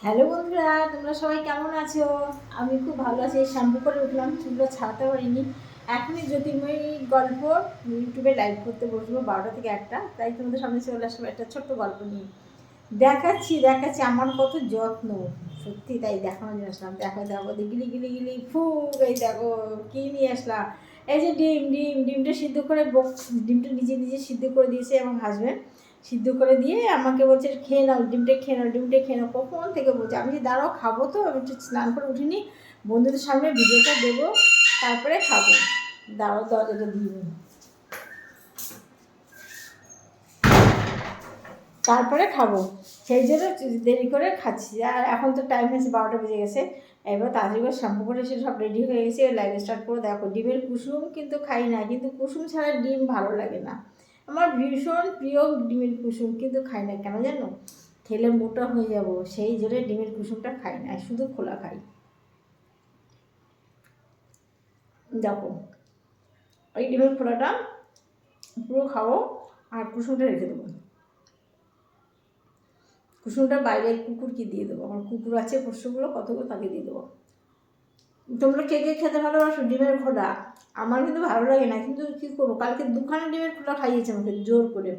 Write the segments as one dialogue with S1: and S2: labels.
S1: Hello বন্ধুরা, তোমরা সবাই কেমন আছো? আমি খুব ভালো আছি। শ্যাম্পু করে উঠলাম, চুলটা ছাড়াতে পারিনি। এখনই জ্যোতির্ময়ী গল্প ইউটিউবে লাইভ করতে বসবো 12টা থেকে 1টা, তাই তোমাদের সামনে চলে আসবো একটা ছোট্ট গল্প নিয়ে। দেখাচ্ছি আমার কত যত্ন, সত্যি তাই দেখানোর জন্য আসলাম। দেখো গিলি গিলি গিলি ফু, এই দেখো কী নিয়ে আসলাম। এই যে ডিমটা সিদ্ধ করে ডিমটা নিজে নিজে সিদ্ধ করে দিয়েছে এবং হাসবেন্ড সিদ্ধ করে দিয়ে আমাকে বলছে খেয়ে নাও, ডিমটা খেয়ে নাও। কখন থেকে বলছে, আমি যে দাঁড়াও খাবো, তো আমি একটু স্নান করে উঠিনি, বন্ধুদের সামনে ভিডিওটা দেবো, তারপরে খাবো। দাঁড়াও দরজাটা দিয়ে তারপরে খাবো, সেই জন্য দেরি করে খাচ্ছি। আর এখন তো টাইম হয়েছে 12টা বেজে গেছে। এবার তাড়াতাড়ি করে শ্যাম্পু করে এসে সব রেডি হয়ে গেছে, লাইভ স্টার্ট করে। দেখো ডিমের কুসুম কিন্তু খাই না, কিন্তু কুসুম ছাড়া ডিম ভালো লাগে না। আমার ভীষণ প্রিয় ডিমের কুসুম, কিন্তু খাই না কেন জানো? খেলে মোটা হয়ে যাব, সেই জন্য ডিমের কুসুমটা খাই না, শুধু খোলা খাই। দেখো ওই ডিমের খোলাটা পুরো খাবো, আর কুসুমটা রেখে দেবো। কুসুমটা বাইরে কুকুরকে দিয়ে দেবো, আমার কুকুর আছে পোষ্যগুলো কতগুলো, তাকে দিয়ে দেবো। তোমরা কে কে খেতে ভালোবাসো ডিমের খোলা? আমার কিন্তু ভালো লাগে না, কিন্তু কী করবো, কালকে 2খানা ডিমের খোলা খাইয়েছে আমাকে জোর করে।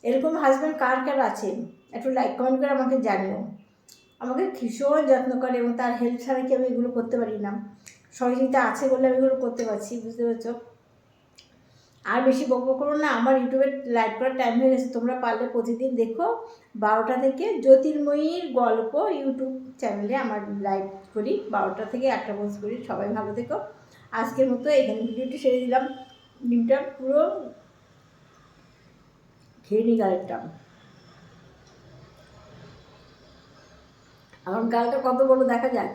S1: এরকম হাজব্যান্ড কার কার আছে একটু লাইক কমেন্ট করে আমাকে জানিও। আমাকে ভীষণ যত্ন করে এবং তার হেল্প ছাড়া কি আমি এগুলো করতে পারি না। সহযোগিতা আছে বলে আমি এগুলো করতে পারছি, বুঝতে পারছো? আর বেশি বকবক করো না, আমার ইউটিউবে লাইভ করার টাইম হয়ে গেছে। তোমরা পারলে প্রতিদিন দেখো 12টা থেকে জ্যোতির্ময়ীর গল্প ইউটিউব চ্যানেলে আমার লাইভ করি, 12টা থেকে 1টা পর্যন্ত করি। সবাই ভালো থেকো। আজকের মতো এখানে ভিডিওটি সেরে দিলাম। ডিমটা পুরো খেয়ে নি গালেরটা। আমার গালটা কত বড় দেখা যাক।